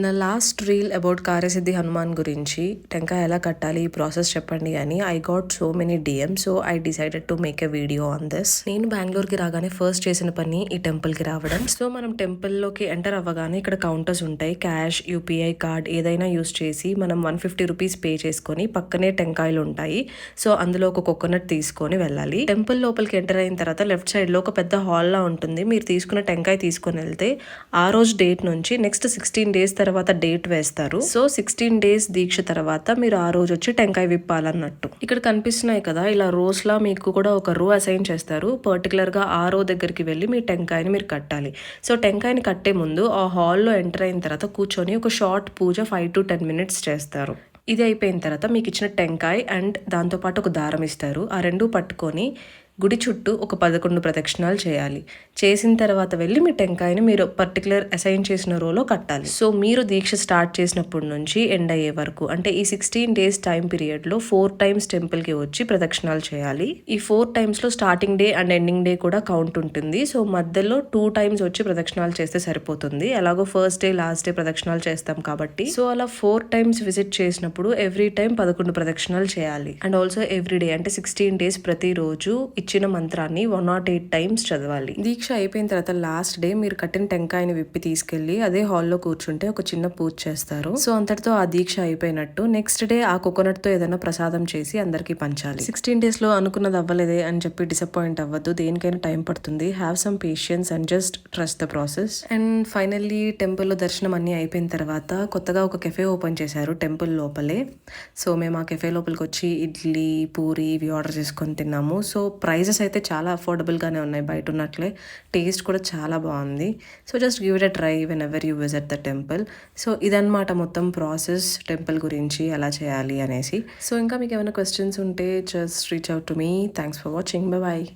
నా last reel about కార్యసిద్ధి హనుమాన్ గురించి టెంకాయ ఎలా కట్టాలి ఈ ప్రాసెస్ చెప్పండి అని I got so many DM. So I decided to make a video on this. నేను బెంగళూరుకి రాగానే ఫస్ట్ చేసిన పని ఈ టెంపుల్ కి రావడం. సో మనం టెంపుల్ లోకి ఎంటర్ అవ్వగానే ఇక్కడ కౌంటర్స్ ఉంటాయి. క్యాష్, యూపీఐ కార్డ్ ఏదైనా యూస్ చేసి మనం 150 రూపీస్ పే చేసుకొని పక్కనే టెంకాయలు ఉంటాయి. సో అందులో ఒక కోకోనట్ తీసుకొని వెళ్ళాలి. టెంపుల్ లోపలికి ఎంటర్ అయిన తర్వాత లెఫ్ట్ సైడ్ లో ఒక పెద్ద హాల్ లా ఉంటుంది. మీరు తీసుకున్న టెంకాయ తీసుకొని వెళ్తే ఆ రోజు డేట్ నుంచి నెక్స్ట్ 16 డేస్ తర్వాత డేట్ వేస్తారు. సో 16 డేస్ దీక్ష తర్వాత మీరు ఆ రోజు వచ్చి టెంకాయ విప్పాలన్నట్టు. ఇక్కడ కనిపిస్తున్నాయి కదా, ఇలా రోస్ లా మీకు కూడా ఒక రో అసైన్ చేస్తారు. పర్టికులర్ గా ఆ రో దగ్గరికి వెళ్ళి మీ టెంకాయని మీరు కట్టాలి. సో టెంకాయని కట్టే ముందు ఆ హాల్లో ఎంటర్ అయిన తర్వాత కూర్చొని ఒక షార్ట్ పూజ 5 to 10 minutes చేస్తారు. ఇది అయిపోయిన తర్వాత మీకు ఇచ్చిన టెంకాయ అండ్ దాంతోపాటు ఒక దారం ఇస్తారు. ఆ రెండు పట్టుకొని గుడి చుట్టూ ఒక 11 ప్రదక్షిణాలు చేయాలి. చేసిన తర్వాత వెళ్ళి మీ టెంకాయని మీరు పర్టికులర్ అసైన్ చేసిన రోలో కట్టాలి. సో మీరు దీక్ష స్టార్ట్ చేసినప్పటి నుంచి ఎండ్ అయ్యే వరకు అంటే ఈ 16 days టైం పీరియడ్ లో 4 times టెంపుల్ కి వచ్చి ప్రదక్షిణాలు చేయాలి. ఈ 4 times లో starting day and ending day కూడా కౌంట్ ఉంటుంది. సో మధ్యలో 2 times వచ్చి ప్రదక్షిణాలు చేస్తే సరిపోతుంది. ఎలాగో ఫస్ట్ డే లాస్ట్ డే ప్రదక్షిణాలు చేస్తాం కాబట్టి. సో అలా 4 times విజిట్ చేసినప్పుడు ఎవ్రీ టైం 11 ప్రదక్షిణాలు చేయాలి. అండ్ ఆల్సో ఎవ్రీ డే అంటే 16 days ప్రతి రోజు ఇచ్చిన మంత్రాన్ని 108 times చదవాలి. దీక్ష అయిపోయిన తర్వాత లాస్ట్ డే మీరు కట్టిన టెంకాయని విప్పి తీసుకెళ్లి అదే హాల్లో కూర్చుంటే ఒక చిన్న పూజ చేస్తారు. సో అంతటితో ఆ దీక్ష అయిపోయినట్టు. నెక్స్ట్ డే ఆ కోకోనట్ తో ఏదైనా ప్రసాదం చేసి అందరికి పంచాలి. 16 days లో అనుకున్నది అవ్వలేదే అని చెప్పి డిసప్పాయింట్ అవ్వద్దు. దేనికైనా టైం పడుతుంది. Have some patience and just trust the process. And finally temple లో దర్శనం అన్ని అయిపోయిన తర్వాత కొత్తగా ఒక కెఫే ఓపెన్ చేశారు టెంపుల్ లోపలే. సో మేము ఆ కెఫే లోపలికి వచ్చి ఇడ్లీ, పూరి ఇవి ఆర్డర్ చేసుకొని తిన్నాము. సో ప్రైజెస్ అయితే చాలా అఫోర్డబుల్ గానే ఉన్నాయి బయట ఉన్నట్లే. టేస్ట్ కూడా చాలా బాగుంది. So just give it a try when ever you visit the temple. So ఇదన్నమాట మొత్తం ప్రాసెస్ టెంపుల్ గురించి ఎలా చేయాలి అనేసి. సో ఇంకా మీకు ఏమైనా క్వశ్చన్స్ ఉంటే just reach out to me. Thanks for watching. Bye bye.